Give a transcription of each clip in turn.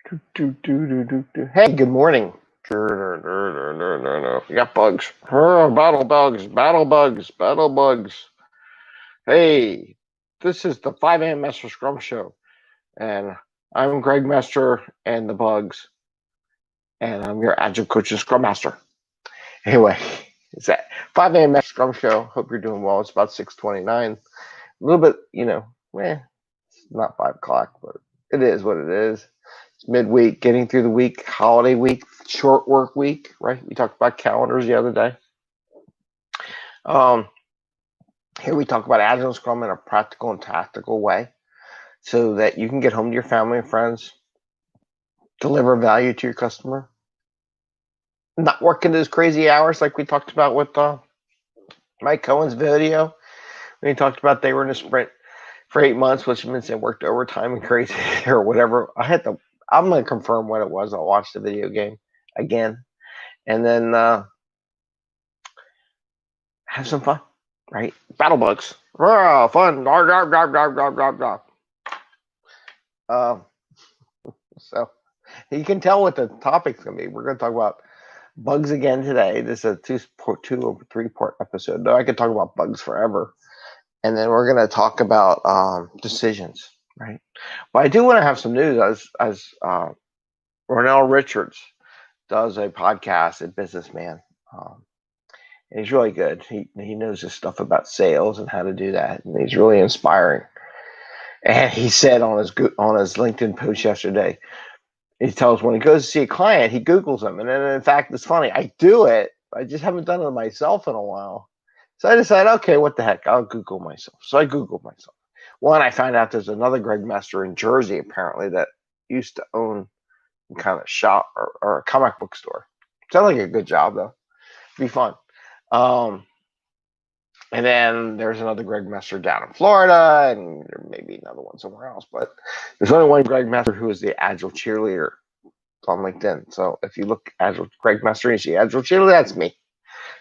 Hey, good morning. We got bugs. Battle bugs, battle bugs, battle bugs. Hey, this is the 5am Mester Scrum Show, and I'm Greg Mester and the bugs, and I'm your Agile coach and Scrum Master. Anyway, it's that 5am Mester Scrum Show. Hope you're doing well. It's about 6:29. A little bit, it's not 5 o'clock, but it is what it is. It's midweek, getting through the week, holiday week, short work week, right? We talked about calendars the other day. Here we talk about Agile and Scrum in a practical and tactical way so that you can get home to your family and friends, deliver value to your customer, not working those crazy hours like we talked about with Mike Cohen's video when he talked about they were in a sprint for 8 months, which means they worked overtime and crazy or whatever. I'm going to confirm what it was. I'll watch the video game again and then have some fun, right? Battle bugs. Fun. So you can tell what the topic's going to be. We're going to talk about bugs again today. This is a 2 or 3-part episode. Though I could talk about bugs forever. And then we're going to talk about decisions, right? But I do want to have some news as Ronell Richards does a podcast at Businessman. And he's really good. He knows his stuff about sales and how to do that, and he's really inspiring. And he said on his LinkedIn post yesterday, he tells when he goes to see a client, he Googles them. And then, in fact, it's funny. I do it. I just haven't done it myself in a while. So I decided, okay, what the heck? I'll Google myself. So I Googled myself. One, I found out there's another Greg Mester in Jersey, apparently, that used to own some kind of shop or a comic book store. Sounds like a good job, though. It'd be fun. And then there's another Greg Mester down in Florida, and there may be another one somewhere else. But there's only one Greg Mester who is the Agile cheerleader on LinkedIn. So if you look Agile Greg Mester and you see Agile cheerleader, that's me.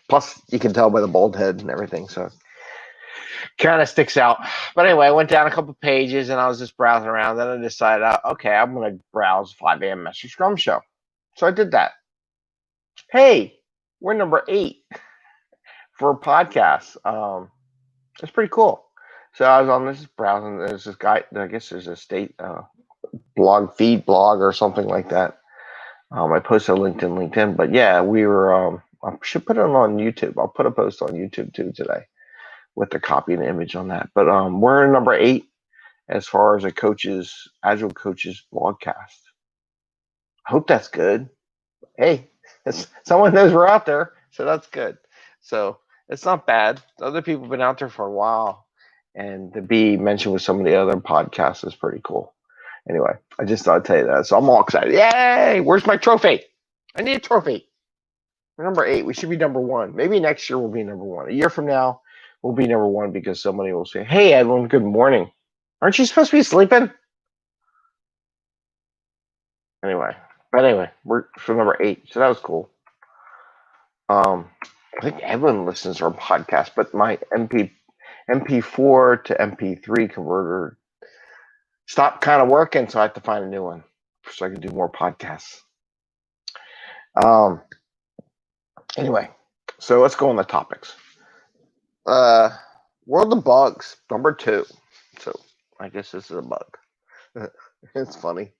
Plus, you can tell by the bald head and everything, so kind of sticks out. But anyway, I went down a couple pages and I was just browsing around. Then I decided, okay, I'm going to browse 5am Mester Scrum Show. So I did that. Hey, we're number 8 for a podcast. It's pretty cool. So I was on this browsing. There's this guy. I guess there's a state feed blog or something like that. I posted a LinkedIn, but yeah, we were. I should put it on YouTube. I'll put a post on YouTube too today with the copy and image on that. But we're number 8 as far as Agile coaches blogcast. I hope that's good. Hey, someone knows we're out there, so that's good. So it's not bad. Other people have been out there for a while, and to be mentioned with some of the other podcasts is pretty cool. Anyway, I just thought I'd tell you that. So I'm all excited. Yay! Where's my trophy? I need a trophy. We're number 8. We should be number 1. Maybe next year we'll be number 1. A year from now, we'll be number 1 because somebody will say, hey, Edwin, good morning. Aren't you supposed to be sleeping? Anyway, we're for number 8. So that was cool. I think Edwin listens to our podcast, but my MP4 to MP3 converter stopped kind of working, so I have to find a new one so I can do more podcasts. Anyway, so let's go on the topics. World of bugs, number 2. So I guess this is a bug. It's funny.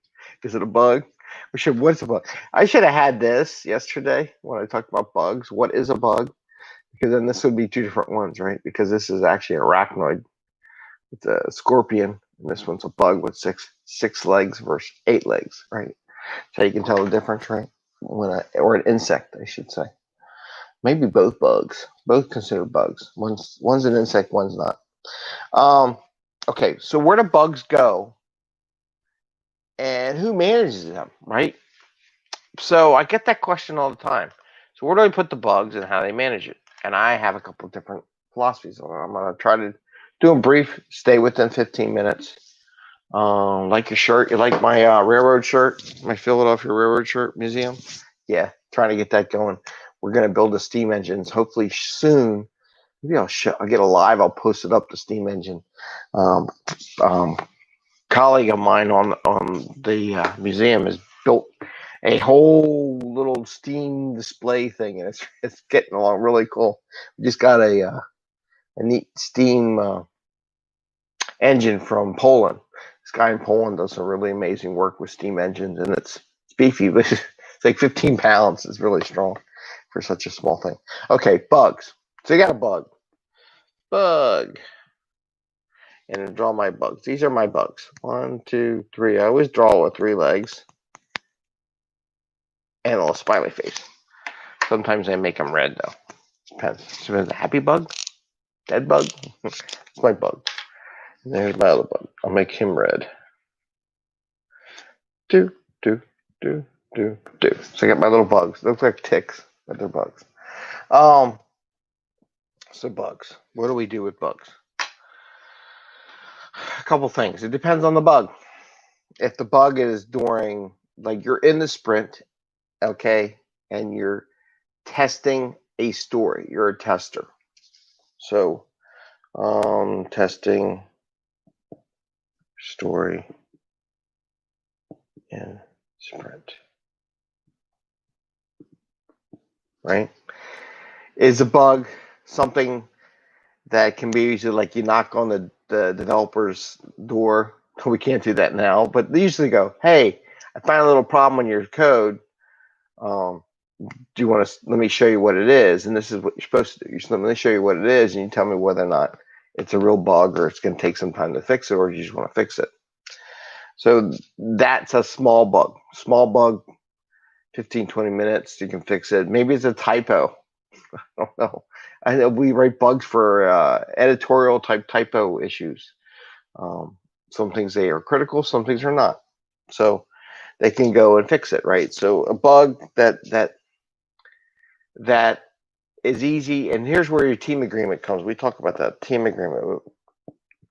Is it a bug? What's a bug? I should have had this yesterday when I talked about bugs. What is a bug? Because then this would be 2 different ones, right? Because this is actually an arachnoid. It's a scorpion, and this one's a bug with six legs versus 8 legs, right? So you can tell the difference, right? Or an insect, I should say. Maybe both bugs. Both considered bugs. One's an insect, one's not. Okay, so where do bugs go? And who manages them, right? So I get that question all the time. So where do I put the bugs and how they manage it? And I have a couple of different philosophies on it. I'm going to try to do a brief, stay within 15 minutes. Like your shirt? You like my railroad shirt? My Philadelphia Railroad shirt museum? Yeah, trying to get that going. We're going to build the steam engines hopefully soon. Maybe I'll get a live. I'll post it up, the steam engine. Colleague of mine on the museum is built a whole little Steam display thing, and it's getting along really cool. We just got a neat Steam engine from Poland. This guy in Poland does some really amazing work with Steam engines, and it's beefy, but it's like 15 pounds. It's really strong for such a small thing. Okay, bugs. So you got a bug, and I draw my bugs. These are my bugs. 1, 2, 3. I always draw with 3 legs and a little smiley face. Sometimes I make them red though. Depends. So is it a happy bug? Dead bug? It's my bug. And there's my other bug. I'll make him red. Do, do, do, do, do. So I got my little bugs. They look like ticks, but they're bugs. So bugs. What do we do with bugs? A couple things. It depends on the bug. If the bug is during, like you're in the sprint, okay, and you're testing a story. You're a tester. So, testing story in sprint. Right? Is a bug something that can be usually like you knock on the developer's door? We can't do that now, but they usually go, hey, I find a little problem in your code. Do you want to let me show you what it is? And this is what you're supposed to do. Let me show you what it is, and you tell me whether or not it's a real bug or it's going to take some time to fix it, or you just want to fix it. So that's a small bug. Small bug, 15, 20 minutes, you can fix it. Maybe it's a typo. I don't know. I know we write bugs for editorial type typo issues. Some things they are critical, some things are not. So they can go and fix it, right? So a bug that is easy, and here's where your team agreement comes. We talk about that team agreement.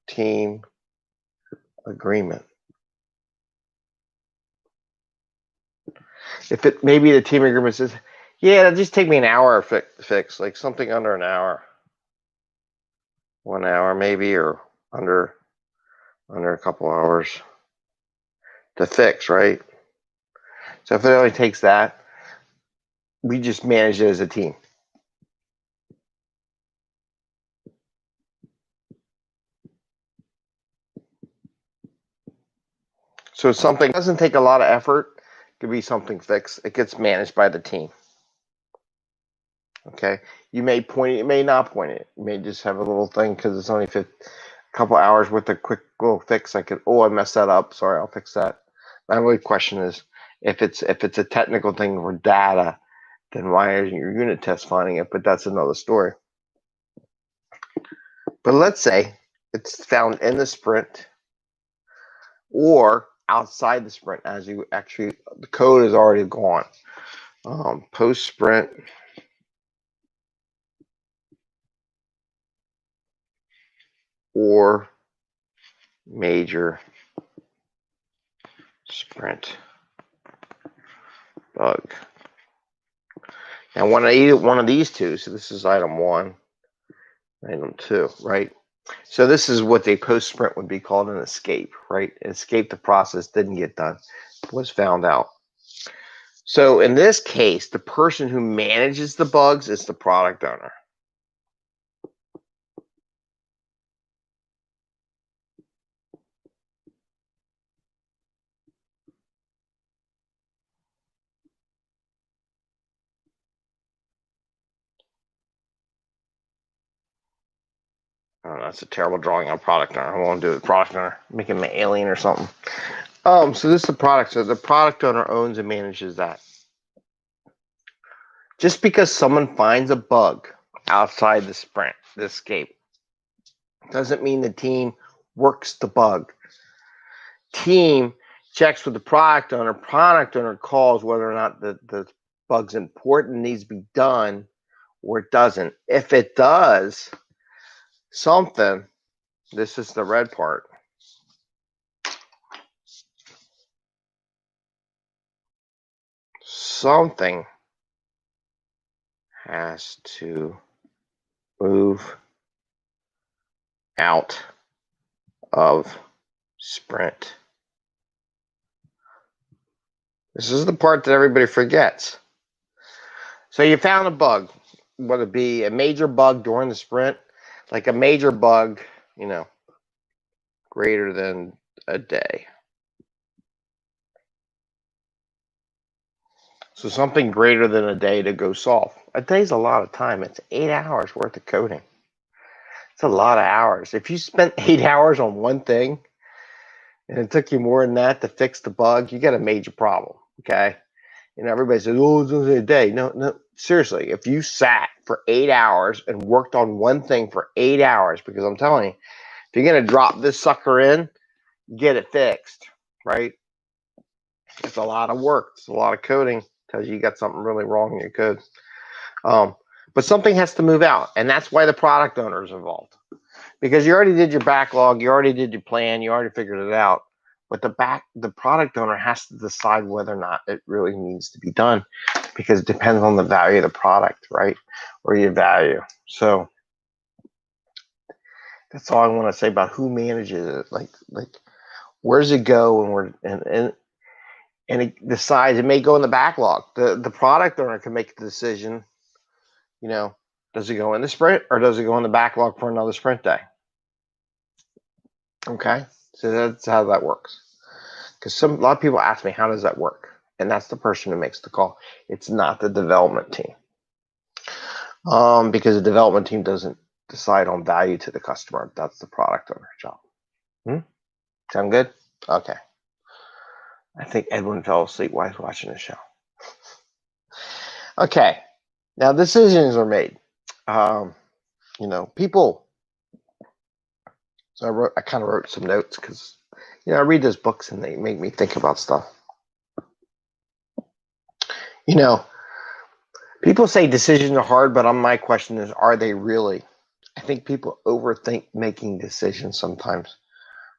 Team agreement. If it maybe the team agreement says, yeah, it'll just take me an hour to fix, like something under an hour, 1 hour maybe, or under a couple hours to fix, right? So if it only takes that, we just manage it as a team. So something doesn't take a lot of effort. It could be something fixed. It gets managed by the team. Okay, you may point it, you may not point it. You may just have a little thing because it's only a couple hours with a quick little fix. I messed that up. Sorry, I'll fix that. My only question is if it's a technical thing for data, then why isn't your unit test finding it? But that's another story. But let's say it's found in the sprint or outside the sprint as you actually, the code is already gone. Post sprint. Or major sprint bug. Now, when I eat one of these two, so this is item 1, item 2, right? So this is what a post sprint would be called an escape, right? Escape the process didn't get done, was found out. So in this case, the person who manages the bugs is the product owner. Oh, that's a terrible drawing on product owner. I won't do it. Product owner, make him an alien or something. So this is the product. So the product owner owns and manages that. Just because someone finds a bug outside the sprint, the escape, doesn't mean the team works the bug. Team checks with the product owner. Product owner calls whether or not the bug's important, needs to be done, or it doesn't. If it does something, this is the red part. Something has to move out of sprint This is the part that everybody forgets. So you found a bug, whether it be a major bug during the sprint, like a major bug, greater than a day. So something greater than a day to go solve. A day's a lot of time. It's 8 hours worth of coding. It's a lot of hours. If you spent 8 hours on one thing and it took you more than that to fix the bug, you got a major problem, okay? Everybody says, oh, it's only a day. No, seriously, if you sat for 8 hours and worked on one thing for 8 hours, because I'm telling you, if you're going to drop this sucker in, get it fixed, right? It's a lot of work. It's a lot of coding. Tells you got something really wrong in your code. But something has to move out, and that's why the product owner is involved. Because you already did your backlog, you already did your plan, you already figured it out. But the product owner has to decide whether or not it really needs to be done, because it depends on the value of the product, right? Or your value. So that's all I want to say about who manages it. Like where does it go, and it decides. It may go in the backlog. The product owner can make the decision. Does it go in the sprint or does it go in the backlog for another sprint day? Okay, so that's how that works. Because a lot of people ask me, how does that work? And that's the person who makes the call. It's not the development team. Because the development team doesn't decide on value to the customer. That's the product owner's job. Sound good? Okay. I think Edwin fell asleep while he's watching the show. Okay. Now decisions are made. People. So I kind of wrote some notes because, I read those books and they make me think about stuff. People say decisions are hard, but my question is, are they really? I think people overthink making decisions sometimes.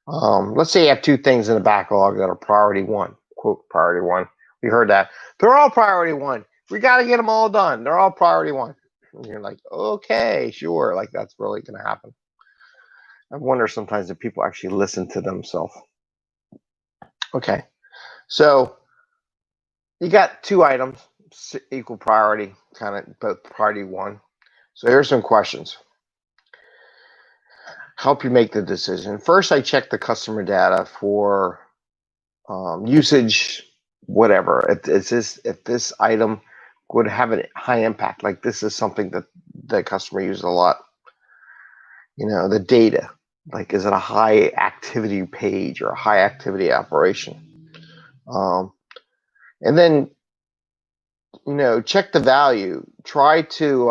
Let's say you have two things in the backlog that are priority one, quote, priority one. We heard that. They're all priority one. We got to get them all done. They're all priority one. And you're like, okay, sure. Like that's really going to happen. I wonder sometimes if people actually listen to themselves. Okay. So you got two items, equal priority, kind of both priority one. So here's some questions. Help you make the decision. First, I check the customer data for usage, whatever. If this item would have a high impact, like this is something that the customer uses a lot. The data, like is it a high activity page or a high activity operation? And then, check the value. Try to,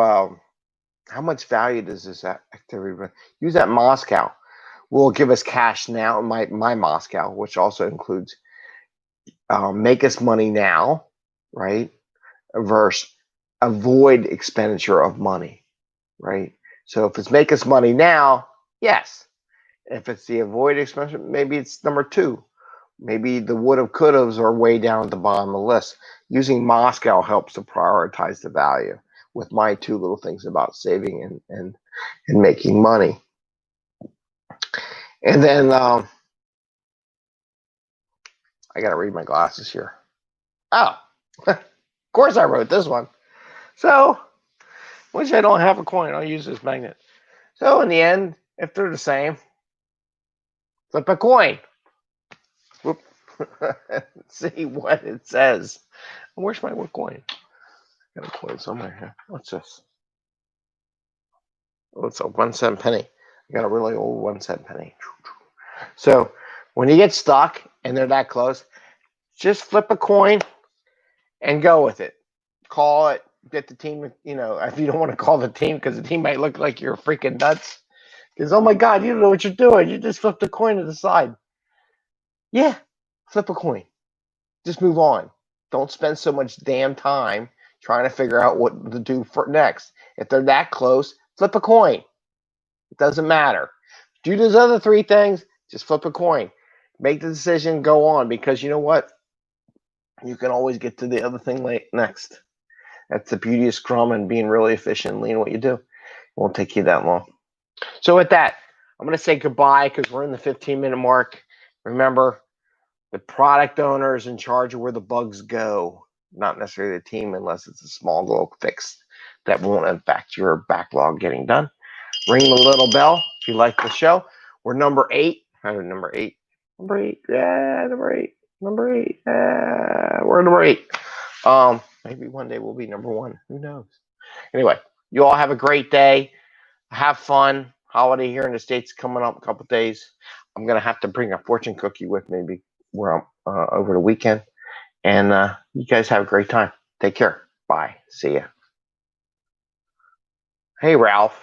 how much value does this activity bring? Use that Moscow. Will give us cash now, my Moscow, which also includes make us money now, right? Versus avoid expenditure of money, right? So if it's make us money now, yes. If it's the avoid expenditure, maybe it's number two. Maybe the would have, could haves are way down at the bottom of the list. Using Moscow helps to prioritize the value with my two little things about saving and making money. And then I got to read my glasses here. Oh, of course I wrote this one. So, which I don't have a coin, I'll use this magnet. So in the end, if they're the same, flip a coin. Whoop. See what it says. Where's my coin? I got a coin somewhere here. What's this? Oh, it's a 1 cent penny. I got a really old 1 cent penny. So when you get stuck and they're that close, just flip a coin and go with it. Call it. Get the team. If you don't want to call the team because the team might look like you're freaking nuts. Because oh my God, you don't know what you're doing. You just flipped a coin to the side. Yeah, flip a coin. Just move on. Don't spend so much damn time trying to figure out what to do for next. If they're that close, flip a coin. It doesn't matter. Do those other three things, just flip a coin. Make the decision, go on, because you know what? You can always get to the other thing next. That's the beauty of Scrum and being really efficient and lean what you do. It won't take you that long. So with that, I'm going to say goodbye because we're in the 15-minute mark. Remember, The product owner is in charge of where the bugs go, not necessarily the team, unless it's a small little fix that won't affect your backlog getting done. Ring the little bell if you like the show. We're number 8. Number 8. Number 8. Yeah, number 8. Number 8. We're number 8. Maybe one day we'll be number 1. Who knows? Anyway, you all have a great day. Have fun. Holiday here in the States coming up in a couple days. I'm going to have to bring a fortune cookie with me where I'm over the weekend. And you guys have a great time. Take care. Bye. See ya. Hey, Ralph.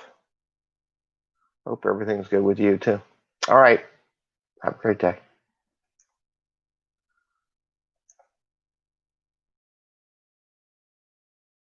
Hope everything's good with you, too. All right. Have a great day.